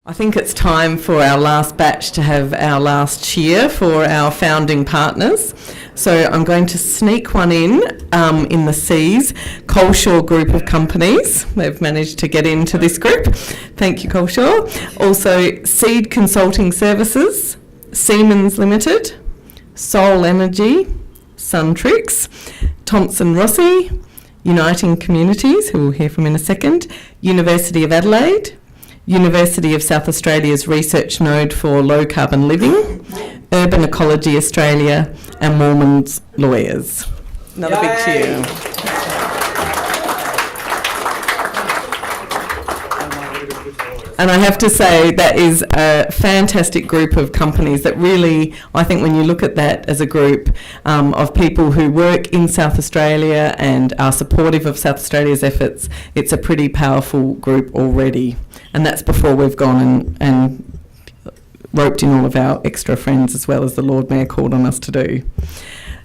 I think it's time for our last batch to have our last cheer for our founding partners. So I'm going to sneak one in the C's, Coleshaw Group of Companies. They've managed to get into this group. Thank you, Coleshaw. Also, Seed Consulting Services, Siemens Limited, Soul Energy, Suntrix, Thompson Rossi, Uniting Communities, who we'll hear from in a second, University of Adelaide, University of South Australia's research node for low carbon living, Urban Ecology Australia, and Mormons Lawyers. Another big cheer. And I have to say that is a fantastic group of companies that really, I think when you look at that as a group of people who work in South Australia and are supportive of South Australia's efforts, it's a pretty powerful group already. And that's before we've gone and roped in all of our extra friends as well, as the Lord Mayor called on us to do.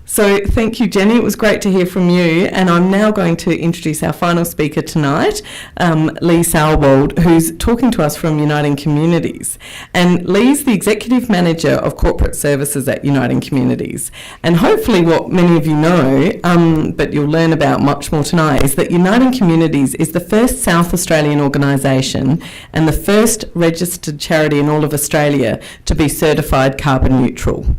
So thank you, Jenny. It was great to hear from you. And I'm now going to introduce our final speaker tonight, Lee Sauerwald, who's talking to us from Uniting Communities. And Lee's the Executive Manager of Corporate Services at Uniting Communities. And hopefully what many of you know, but you'll learn about much more tonight, is that Uniting Communities is the first South Australian organisation and the first registered charity in all of Australia to be certified carbon neutral.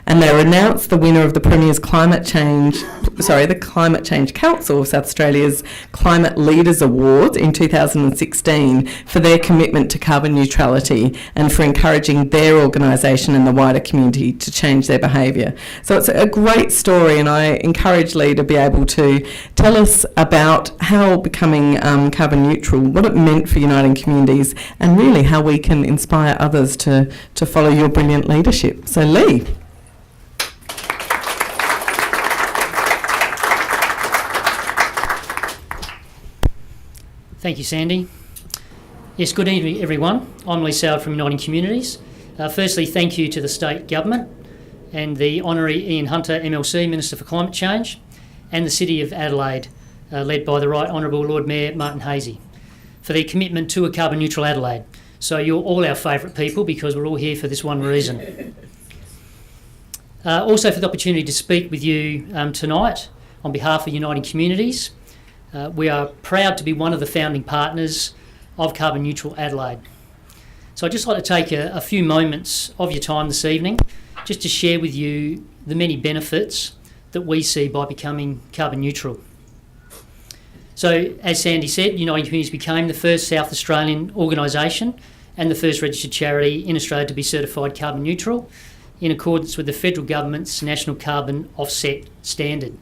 And they were announced the winner of the Premier's the Climate Change Council of South Australia's Climate Leaders Award in 2016 for their commitment to carbon neutrality and for encouraging their organisation and the wider community to change their behaviour. So it's a great story, and I encourage Lee to be able to tell us about how becoming carbon neutral, what it meant for Uniting Communities, and really how we can inspire others to follow your brilliant leadership. So Lee. Thank you, Sandy. Yes, good evening, everyone. I'm Lee Sauerwald from Uniting Communities. Firstly, thank you to the State Government and the Honorary Ian Hunter, MLC, Minister for Climate Change, and the City of Adelaide, led by the Right Honourable Lord Mayor Martin Haese, for their commitment to a carbon neutral Adelaide. So you're all our favourite people because we're all here for this one reason. Also for the opportunity to speak with you tonight on behalf of Uniting Communities. We are proud to be one of the founding partners of Carbon Neutral Adelaide. So I'd just like to take a few moments of your time this evening just to share with you the many benefits that we see by becoming carbon neutral. So as Sandy said, Uniting Communities became the first South Australian organisation and the first registered charity in Australia to be certified carbon neutral in accordance with the federal government's National Carbon Offset Standard.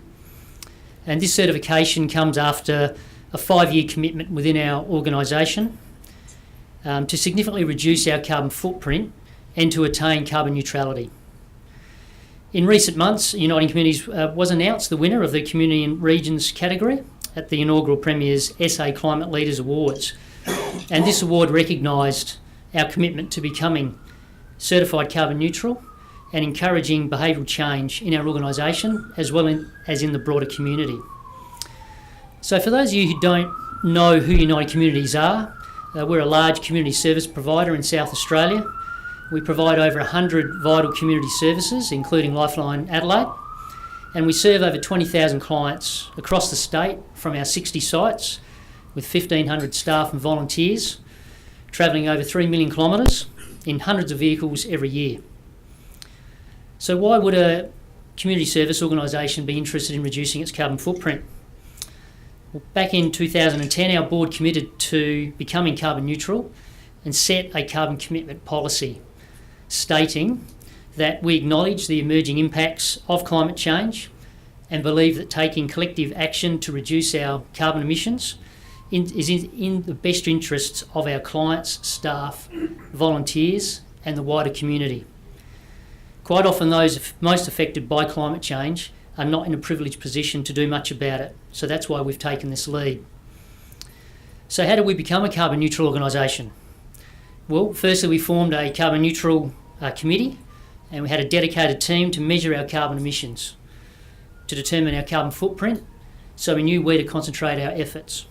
And this certification comes after a 5-year commitment within our organisation to significantly reduce our carbon footprint and to attain carbon neutrality. In recent months, Uniting Communities was announced the winner of the Community and Regions category at the inaugural Premier's SA Climate Leaders Awards. And this award recognised our commitment to becoming certified carbon neutral and encouraging behavioural change in our organisation as well as in the broader community. So for those of you who don't know who Uniting Communities are, we're a large community service provider in South Australia. We provide over 100 vital community services, including Lifeline Adelaide, and we serve over 20,000 clients across the state from our 60 sites with 1,500 staff and volunteers, travelling over 3 million kilometres in hundreds of vehicles every year. So why would a community service organisation be interested in reducing its carbon footprint? Well, back in 2010, our board committed to becoming carbon neutral and set a carbon commitment policy, stating that we acknowledge the emerging impacts of climate change and believe that taking collective action to reduce our carbon emissions is in the best interests of our clients, staff, volunteers and the wider community. Quite often those most affected by climate change are not in a privileged position to do much about it, so that's why we've taken this lead. So how did we become a carbon neutral organisation? Well, firstly we formed a carbon neutral committee, and we had a dedicated team to measure our carbon emissions, to determine our carbon footprint, so we knew where to concentrate our efforts.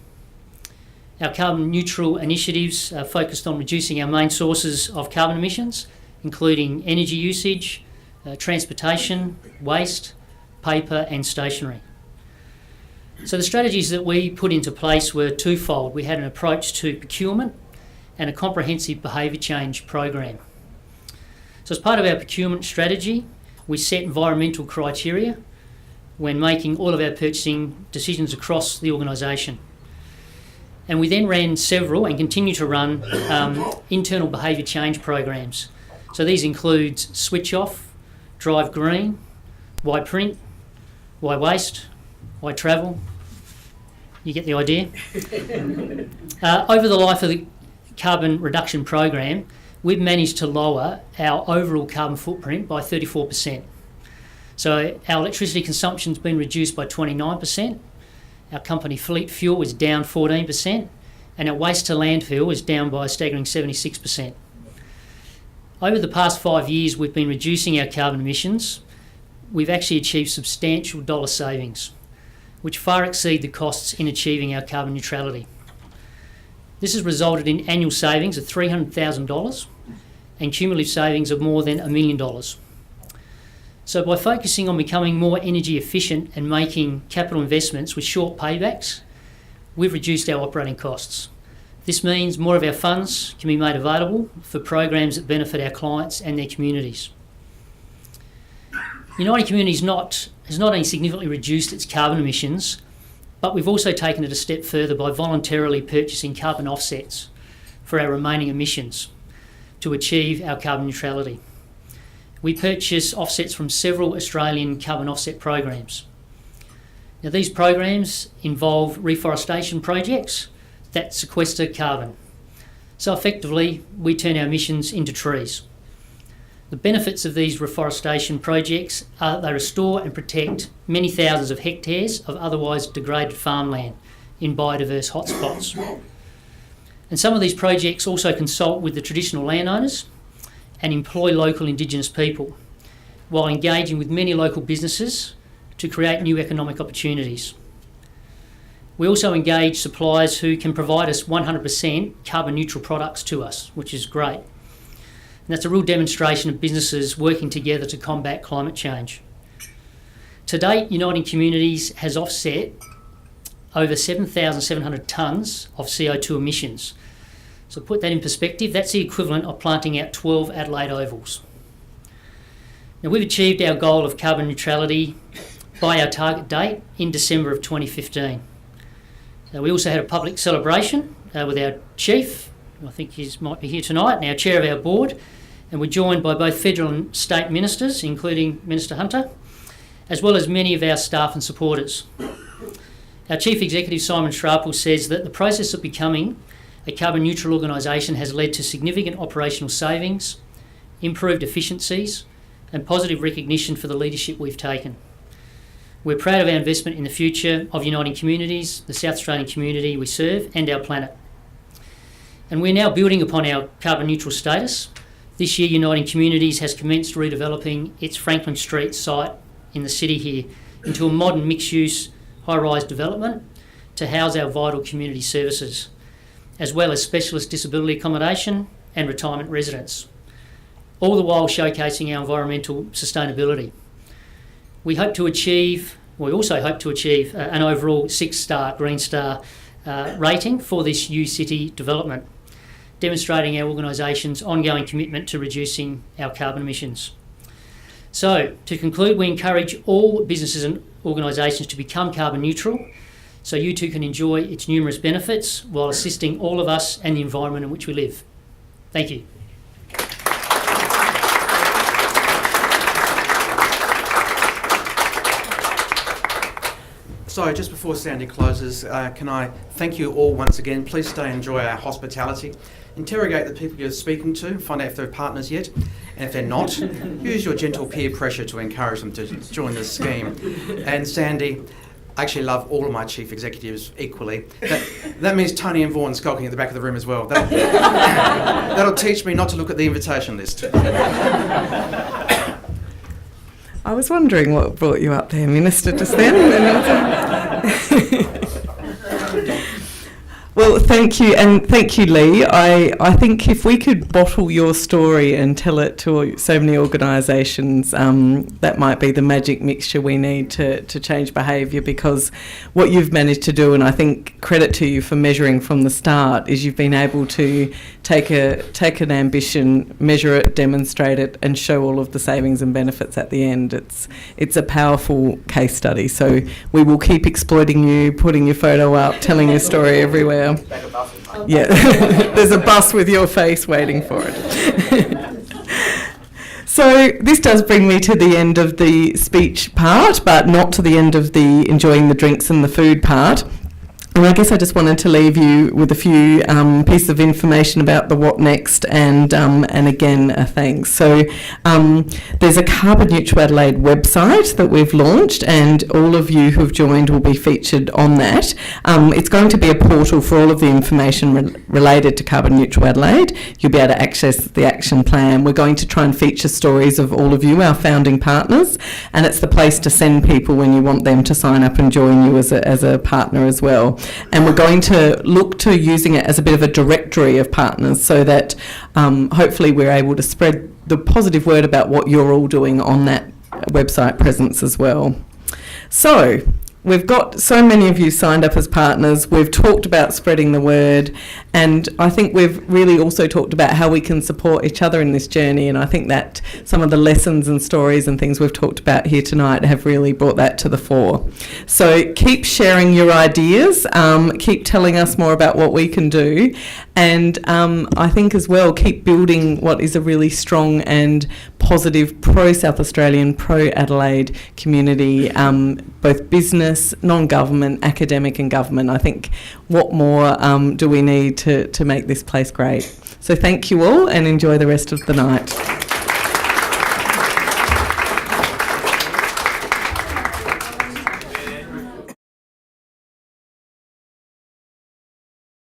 Our carbon neutral initiatives are focused on reducing our main sources of carbon emissions, including energy usage, transportation, waste, paper and stationery. So the strategies that we put into place were twofold. We had an approach to procurement and a comprehensive behaviour change program. So as part of our procurement strategy, we set environmental criteria when making all of our purchasing decisions across the organisation. And we then ran several and continue to run internal behaviour change programs. So these include switch off, drive green, why print, why waste, why travel. You get the idea? Over the life of the carbon reduction program, we've managed to lower our overall carbon footprint by 34%. So our electricity consumption's been reduced by 29%, our company fleet fuel is down 14%, and our waste to landfill is down by a staggering 76%. Over the past 5 years, we've been reducing our carbon emissions. We've actually achieved substantial dollar savings, which far exceed the costs in achieving our carbon neutrality. This has resulted in annual savings of $300,000 and cumulative savings of more than $1 million. So by focusing on becoming more energy efficient and making capital investments with short paybacks, we've reduced our operating costs. This means more of our funds can be made available for programs that benefit our clients and their communities. Uniting Communities has not only significantly reduced its carbon emissions, but we've also taken it a step further by voluntarily purchasing carbon offsets for our remaining emissions to achieve our carbon neutrality. We purchase offsets from several Australian carbon offset programs. Now, these programs involve reforestation projects that sequester carbon. So effectively, we turn our emissions into trees. The benefits of these reforestation projects are that they restore and protect many thousands of hectares of otherwise degraded farmland in biodiverse hotspots. And some of these projects also consult with the traditional landowners and employ local Indigenous people, while engaging with many local businesses to create new economic opportunities. We also engage suppliers who can provide us 100% carbon neutral products to us, which is great. And that's a real demonstration of businesses working together to combat climate change. To date, Uniting Communities has offset over 7,700 tonnes of CO2 emissions. So to put that in perspective, that's the equivalent of planting out 12 Adelaide ovals. Now, we've achieved our goal of carbon neutrality by our target date in December of 2015. We also had a public celebration with our chief, I think he might be here tonight, and our chair of our board, and we're joined by both federal and state ministers, including Minister Hunter, as well as many of our staff and supporters. Our Chief Executive, Simon Shrapple, says that the process of becoming a carbon neutral organisation has led to significant operational savings, improved efficiencies, and positive recognition for the leadership we've taken. We're proud of our investment in the future of Uniting Communities, the South Australian community we serve, and our planet. And we're now building upon our carbon neutral status. This year, Uniting Communities has commenced redeveloping its Franklin Street site in the city here into a modern mixed-use high-rise development to house our vital community services, as well as specialist disability accommodation and retirement residence, all the while showcasing our environmental sustainability. We also hope to achieve an overall 6-star Green Star rating for this U-City development, demonstrating our organisation's ongoing commitment to reducing our carbon emissions. So, to conclude, we encourage all businesses and organisations to become carbon neutral so you too can enjoy its numerous benefits while assisting all of us and the environment in which we live. Thank you. So just before Sandy closes, can I thank you all once again. Please stay and enjoy our hospitality. Interrogate the people you're speaking to, find out if they're partners yet, and if they're not, use your gentle peer pressure to encourage them to join this scheme. And Sandy, I actually love all of my chief executives equally. That means Tony and Vaughan skulking at the back of the room as well. That'll teach me not to look at the invitation list. I was wondering what brought you up there, Minister, just then. Well, thank you, and thank you, Lee. I think if we could bottle your story and tell it to so many organisations, that might be the magic mixture we need to change behaviour, because what you've managed to do, and I think credit to you for measuring from the start, is you've been able to take an ambition, measure it, demonstrate it, and show all of the savings and benefits at the end. It's a powerful case study. So we will keep exploiting you, putting your photo up, telling your story everywhere. Yeah, there's a bus with your face waiting for it. So this does bring me to the end of the speech part, but not to the end of the enjoying the drinks and the food part. And I guess I just wanted to leave you with a few pieces of information about the what next, and again a thanks. So there's a Carbon Neutral Adelaide website that we've launched, and all of you who've joined will be featured on that. It's going to be a portal for all of the information related to Carbon Neutral Adelaide. You'll be able to access the action plan. We're going to try and feature stories of all of you, our founding partners, and it's the place to send people when you want them to sign up and join you as a partner as well. And we're going to look to using it as a bit of a directory of partners, so that hopefully we're able to spread the positive word about what you're all doing on that website presence as well. So we've got so many of you signed up as partners. We've talked about spreading the word, and I think we've really also talked about how we can support each other in this journey, and I think that some of the lessons and stories and things we've talked about here tonight have really brought that to the fore. So keep sharing your ideas, keep telling us more about what we can do, and I think as well, keep building what is a really strong and positive pro-South Australian, pro-Adelaide community, both business, non-government, academic and government. I think what more do we need to make this place great? So thank you all, and enjoy the rest of the night.